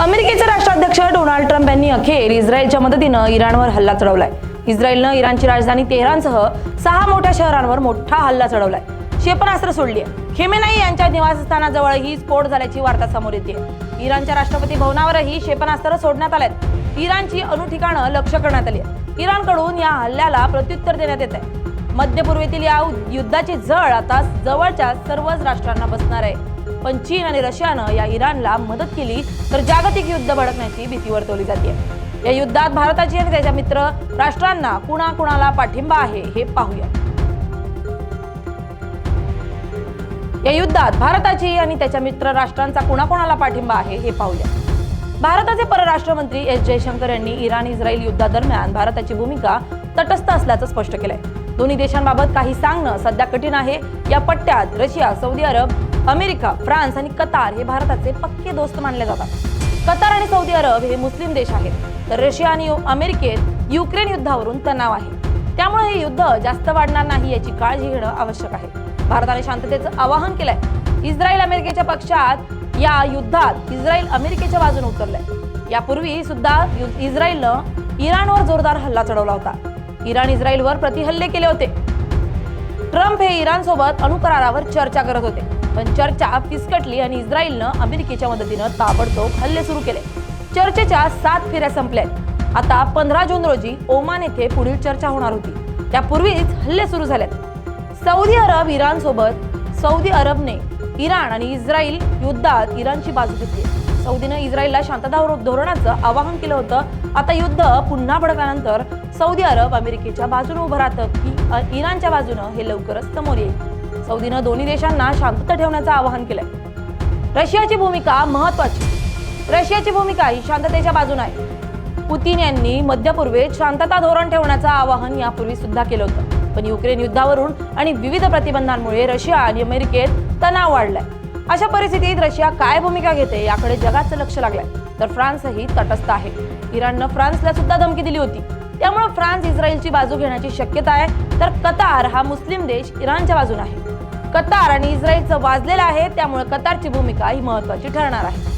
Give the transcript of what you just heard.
अमेरिकेचे राष्ट्राध्यक्ष Donald Trump यांनी अखेर इस्रायलच्या मदतीने इराणवर हल्ला चढवलाय। इस्रायलने इराणची राजधानी तेहरानसह 6 मोठ्या शहरांवर मोठा हल्ला चढवलाय। क्षेपणास्त्र सोडली आहे। खेमेनाई यांच्या निवासस्थानाजवळही स्फोट झाल्याची वार्ता समोर येते। इराणच्या राष्ट्रपती भवनावरही क्षेपणास्त्र सोडण्यात आलेत। इराणची अणु ठिकाणं लक्ष्य करण्यात आली आहे। इराणकडून या हल्ल्याला प्रत्युत्तर देण्यात येत आहे। मध्य पूर्वेतील या युद्धाची झळ आता जवळच्या सर्वच राष्ट्रांना बसणार आहे। पण चीन आणि रशियानं या इराणला मदत केली तर जागतिक युद्ध भडकण्याची भीती वर्तवली जाते। या युद्धात भारताची आणि त्याच्या मित्र राष्ट्रांना कुणाकुणाला पाठिंबा आहे हे पाहूया। या युद्धात भारताची आणि त्याच्या मित्र राष्ट्रांचा कुणाकुणाला पाठिंबा आहे हे पाहूया। भारताचे परराष्ट्र मंत्री एस जयशंकर यांनी इराण-इस्रायल युद्धादरम्यान भारताची भूमिका तटस्थ असल्याचं स्पष्ट केलंय। दोन्ही देशांबाबत काही सांगणं सध्या कठीण आहे। या पट्ट्यात रशिया, सौदी अरब, अमेरिका, फ्रान्स आणि कतार हे भारताचे पक्के दोस्त मानले जातात। कतार आणि सौदी अरब हे मुस्लिम देश आहेत, तर रशिया आणि अमेरिकेत युक्रेन युद्धावरून तणाव आहे। त्यामुळे हे युद्ध जास्त वाढणार नाही याची काळजी घेणं आवश्यक आहे। भारताने शांततेचं आवाहन केलंय। इस्रायल अमेरिकेच्या पक्षात या युद्धात इस्रायल अमेरिकेच्या बाजूने उतरलाय। यापूर्वी सुद्धा इस्रायलनं इराणवर जोरदार हल्ला चढवला होता। इराण इस्रायलवर प्रतिहल्ले केले होते। ट्रम्प हे इराण सोबत अणुकरारावर चर्चा करत होते, पण चर्चा फिसकटली आणि इस्रायलनं अमेरिकेच्या मदतीने ताबडतोब हल्ले सुरू केले। चर्चेच्या 7 फेऱ्या संपल्या। आता 15 जून रोजी ओमान येथे पुढील चर्चा होणार होती। त्यापूर्वीच हल्ले सुरू झालेत। सौदी अरब इराण सोबत सौदी अरबने इराण आणि इस्रायल युद्धात इराणची बाजू घेतली। सौदीने इस्रायलला शांतता धोरणाचं आवाहन केलं होतं। आता युद्ध पुन्हा भडकल्यानंतर सौदी अरब अमेरिकेच्या बाजूने उभं राहतं की इराणच्या बाजूने हे लवकरच समोर येईल। सौदीनं दोन्ही देशांना शांतता ठेवण्याचं आवाहन केलंय। रशियाची भूमिका महत्त्वाची। रशियाची भूमिका ही शांततेच्या बाजूने आहे। पुतीन यांनी मध्य पूर्वेत शांतता धोरण ठेवण्याचं आवाहन यापूर्वी सुद्धा केलं होतं, पण युक्रेन युद्धावरून आणि विविध प्रतिबंधांमुळे रशिया आणि अमेरिकेत तणाव वाढलाय। अशा परिस्थितीत रशिया काय भूमिका घेते याकडे जगाचं लक्ष लागलंय, तर फ्रान्सही तटस्थ आहे। इराणनं फ्रान्सला सुद्धा धमकी दिली होती, त्यामुळे फ्रान्स इस्रायलची बाजू घेण्याची शक्यता आहे। तर कतार हा मुस्लिम देश इराणच्या बाजूने आहे। कतार आणि इस्रायलचं वाजलेलं आहे, त्यामुळे कतारची भूमिका ही महत्त्वाची ठरणार आहे।